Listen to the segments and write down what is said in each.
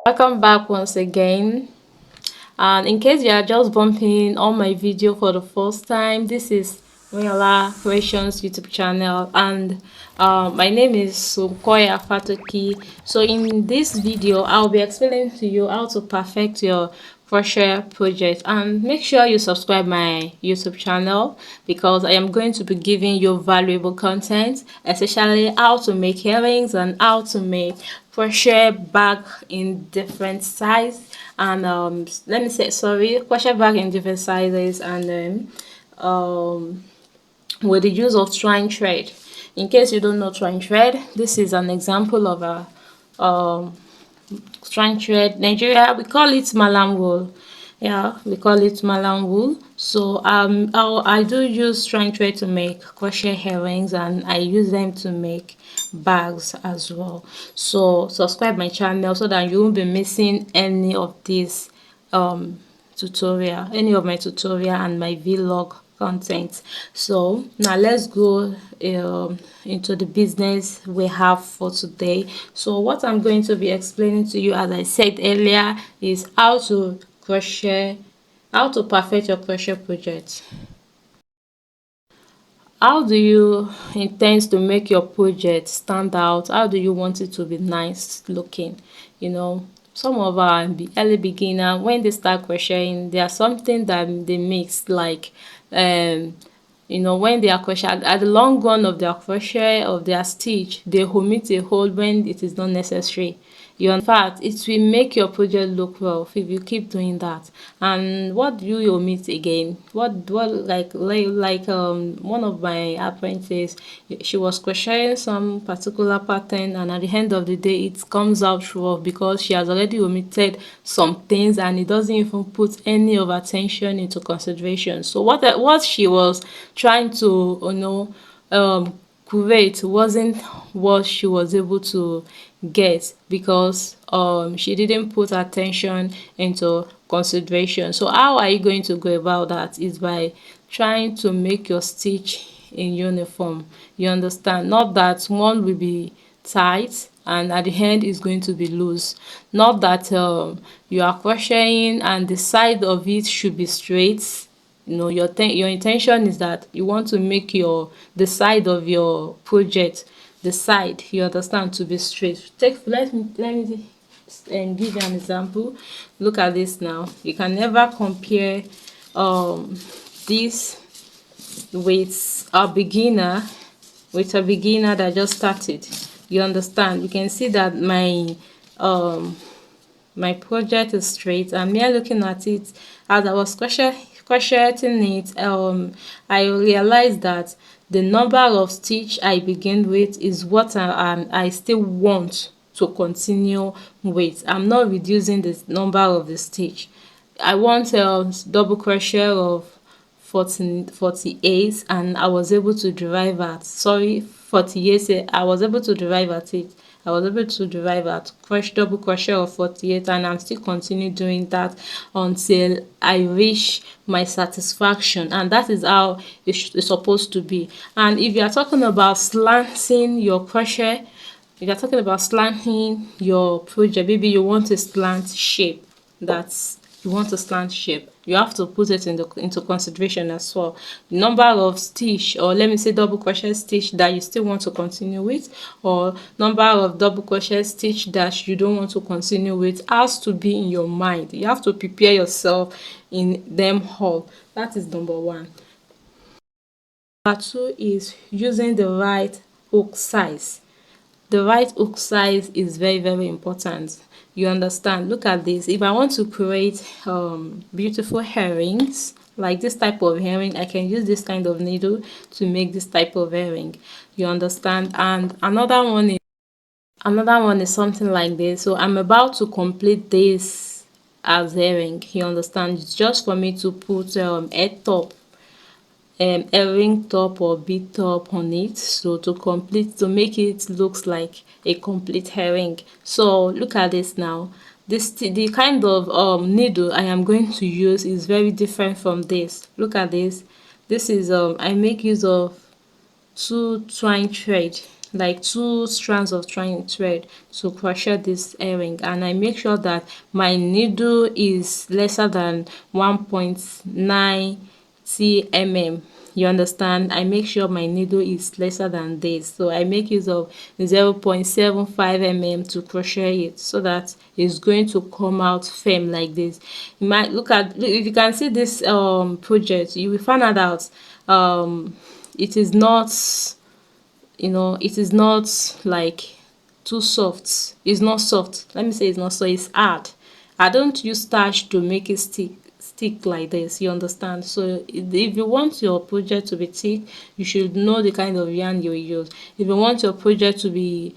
Welcome back once again. And in case you are just bumping on my video for the first time, this is Wiola Creations YouTube channel, and my name is Sukoya Fatoki. So in this video, I'll be explaining to you how to perfect your crochet project, and make sure you subscribe my YouTube channel because I am going to be giving you valuable content, especially how to make earrings and how to make crochet bag in different size, and let me say sorry crochet bag in different sizes, and then with the use of twine thread. In case you don't know twine thread, this is an example of a twine thread. Nigeria, we call it malam wool. Yeah, we call it malam wool. So I do use twine thread to make crochet earrings, and I use them to make bags as well. So subscribe my channel so that you won't be missing any of these any of my tutorial and my vlog content. So now let's go into the business we have for today. So what I'm going to be explaining to you, as I said earlier, is how to perfect your crochet project. How do you intend to make your project stand out? How do you want it to be nice looking? Some of our early beginner, when they start crocheting, there are something that they mix, like when they are crochet at the long run of their crochet of their stitch, they omit a hole when it is not necessary. In fact, it will make your project look rough if you keep doing that. And what do you omit again? What like one of my apprentices, she was crocheting some particular pattern, and at the end of the day it comes out rough because she has already omitted some things, and it doesn't even put any of attention into consideration. So what she was trying to create wasn't what she was able to get, because she didn't put attention into consideration. So how are you going to go about that? Is by trying to make your stitch in uniform. You understand? Not that one will be tight and at the end is going to be loose. Not that you are crocheting and the side of it should be straight. Your intention is that you want to make the side of your project, the side, you understand, to be straight. Let me give you an example. Look at this now. You can never compare this with a beginner that just started. You understand? You can see that my project is straight, and me looking at it as I was crocheting it, I realized that the number of stitch I begin with is what I still want to continue with. I'm not reducing the number of the stitch. I want a double crochet of 48, and I was able to derive at 48. I was able to derive at it. I was able to derive at double crochet of 48, and I'm still continue doing that until I reach my satisfaction, and that is how it's supposed to be. And if you are talking about slanting your crochet, if you're talking about slanting your project, maybe you want a slant shape, you have to put it into consideration as well. The number of stitch, or let me say double crochet stitch, that you still want to continue with, or number of double crochet stitch that you don't want to continue with, has to be in your mind. You have to prepare yourself in them all. That is number one. Number two is using the right hook size. The right hook size is very, very important. You understand? Look at this. If I want to create beautiful earrings, like this type of earring, I can use this kind of needle to make this type of earring. You understand? And another one is something like this. So I'm about to complete this as earring. You understand? It's just for me to put head top, earring top or bead top on it, so to make it looks like a complete earring. So look at this now. The kind of needle I am going to use is very different from this. Look at this. This is I make use of 2 twine thread. like 2 strands of twine thread to crochet this earring, and I make sure that my needle is lesser than 1.9 cm. You understand? I make sure my needle is lesser than this, so I make use of 0.75 mm to crochet it, so that it's going to come out firm like this. You might look at, if you can see this project, you will find out it is not, it is not like too soft. It's not soft. Let me say it's not, so it's hard. I don't use starch to make it stick like this, you understand? So if you want your project to be thick, you should know the kind of yarn you use. If you want your project to be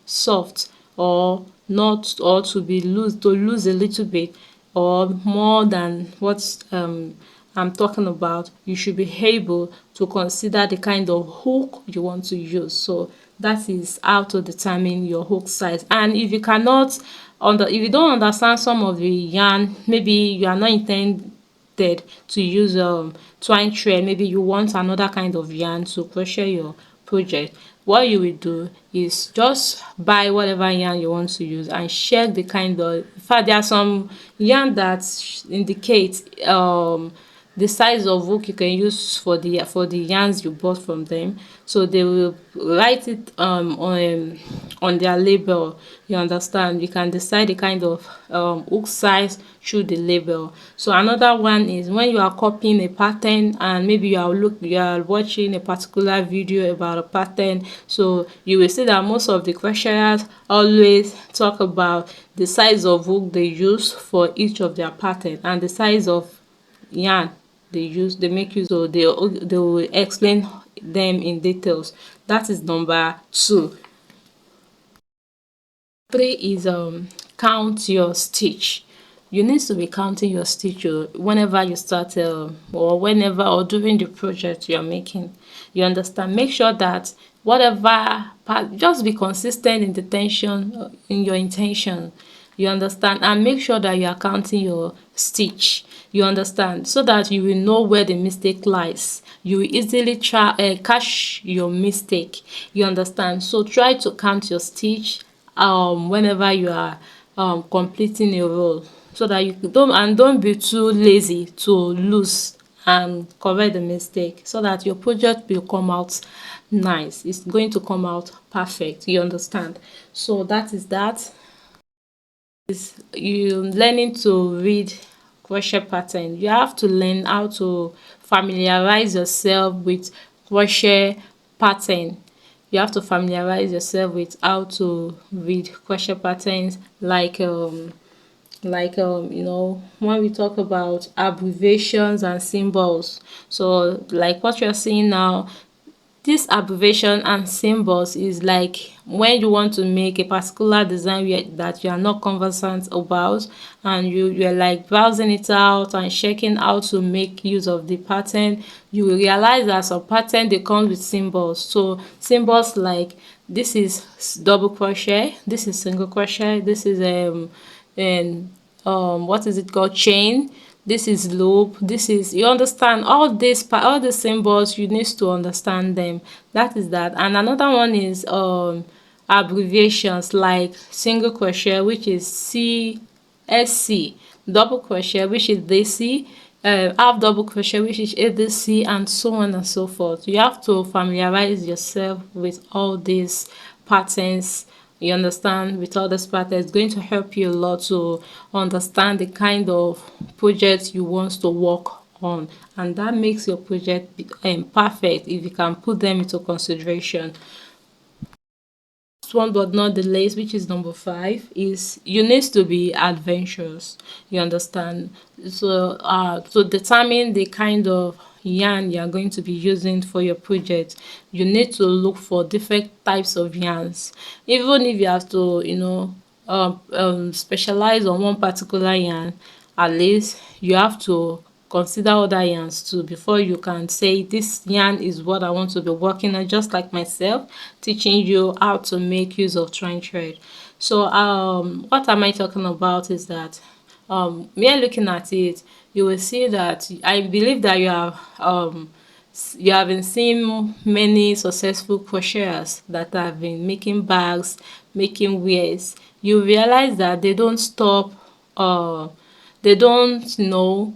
soft, or not, or to be loose, to lose a little bit or more than what I'm talking about, you should be able to consider the kind of hook you want to use. So that is how to determine your hook size. And if you cannot if you don't understand some of the yarn, maybe you are not intended to use twine thread, maybe you want another kind of yarn to crochet your project, what you will do is just buy whatever yarn you want to use and check the kind of, in fact there are some yarn that indicate the size of hook you can use for the yarns you bought from them. So they will write it on their label. You understand? You can decide the kind of hook size through the label. So another one is when you are copying a pattern, and maybe you are watching a particular video about a pattern, so you will see that most of the crocheters always talk about the size of hook they use for each of their pattern and the size of yarn they make use, so they will explain them in details. That is number 2. 3 is count your stitch. You need to be counting your stitch whenever you start or whenever or during the project you are making. You understand? Make sure that whatever part, just be consistent in the tension, in your intention. You understand? And make sure that you are counting your stitch. You understand? So that you will know where the mistake lies. You will easily catch your mistake. You understand? So try to count your stitch whenever you are completing a row, so that you don't be too lazy to lose and correct the mistake, so that your project will come out nice. It's going to come out perfect. You understand? So that is that. Is you learning to read crochet pattern. You have to learn how to familiarize yourself with crochet pattern. You have to familiarize yourself with how to read crochet patterns, like when we talk about abbreviations and symbols. So like what you're seeing now, this abbreviation and symbols is like when you want to make a particular design that you are not conversant about, and you're like browsing it out and checking how to make use of the pattern. You will realize that some pattern they come with symbols. So symbols like this is double crochet, this is single crochet, this is and what is it called, chain, this is loop, this is, you understand, all the symbols, you need to understand them. That is that. And another one is abbreviations, like single crochet, which is CSC, double crochet, which is DC, half double crochet, which is ADC, and so on and so forth. You have to familiarize yourself with all these patterns. You understand? With all this pattern, it's going to help you a lot to understand the kind of project you want to work on, and that makes your project perfect if you can put them into consideration. Last one but not the least, which is number 5, is you need to be adventurous. You understand? So to determine the kind of yarn you are going to be using for your project, you need to look for different types of yarns. Even if you have to specialize on one particular yarn, at least you have to consider other yarns too before you can say this yarn is what I want to be working on, just like myself teaching you how to make use of twine thread. So what am I talking about is that we are looking at it, you will see that I believe that you have you have been seeing many successful crocheters that have been making bags, making wears, you realize that they don't stop, they don't know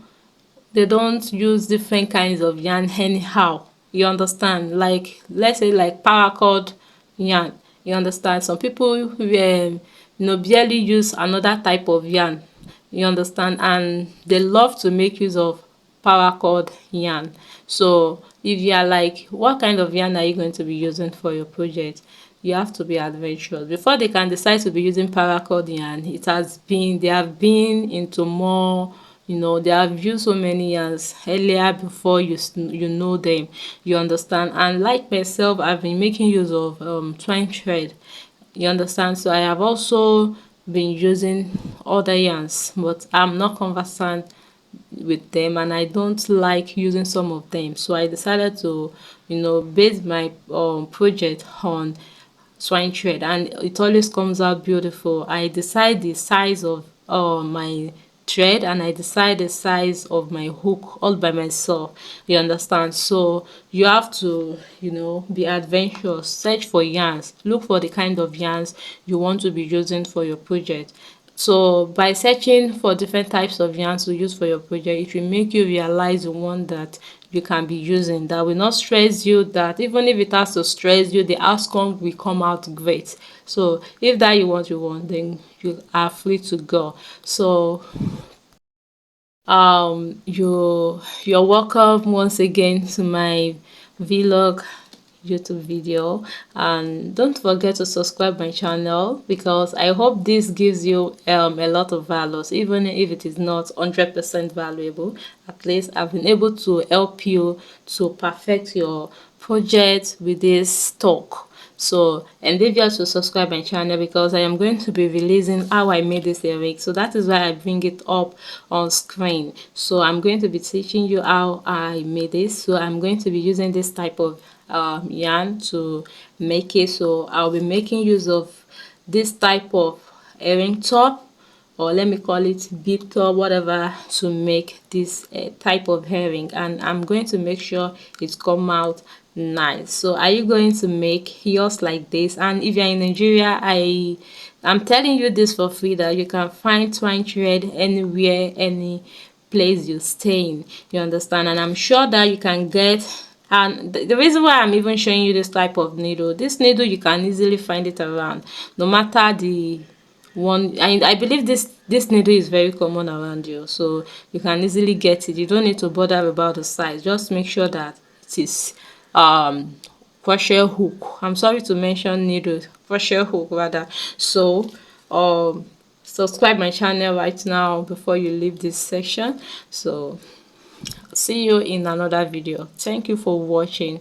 they don't use different kinds of yarn anyhow. You understand? Like, let's say like paracord yarn. You understand? Some people barely use another type of yarn. You understand? And they love to make use of paracord yarn. So if you are like, what kind of yarn are you going to be using for your project? You have to be adventurous before they can decide to be using paracord yarn. They have been into more, they have used so many yarns earlier before you know them. You understand? And like myself, I've been making use of twine thread. You understand? So I have also been using other yarns, but I'm not conversant with them, and I don't like using some of them. So I decided to, base my project on swine thread, and it always comes out beautiful. I decide the size of my thread, and I decide the size of my hook all by myself. You understand? So you have to, be adventurous, search for yarns, look for the kind of yarns you want to be using for your project. So by searching for different types of yarns to use for your project, it will make you realize the one that you can be using, that will not stress you, that even if it has to stress you, the outcome will come out great. So if that you want, then you are free to go. So you're welcome once again to my vlog YouTube video, and don't forget to subscribe my channel, because I hope this gives you a lot of values. Even if it is not 100% valuable, at least I've been able to help you to perfect your project with this talk. So endeavor to subscribe my channel, because I am going to be releasing how I made this earring. So that is why I bring it up on screen. So I'm going to be teaching you how I made this. So I'm going to be using this type of yarn to make it. So I'll be making use of this type of earring top, or let me call it bead top, whatever, to make this type of earring, and I'm going to make sure it come out nice. So are you going to make yours like this? And if you're in Nigeria, I'm telling you this for free, that you can find twine thread anywhere, any place you stay in. You understand? And I'm sure that you can get, and the reason why I'm even showing you this type of needle, this needle you can easily find it around, no matter the one. I believe this needle is very common around you, so you can easily get it. You don't need to bother about the size. Just make sure that it is crochet hook. I'm sorry to mention needle, crochet hook rather. So subscribe my channel right now before you leave this section. So see you in another video. Thank you for watching.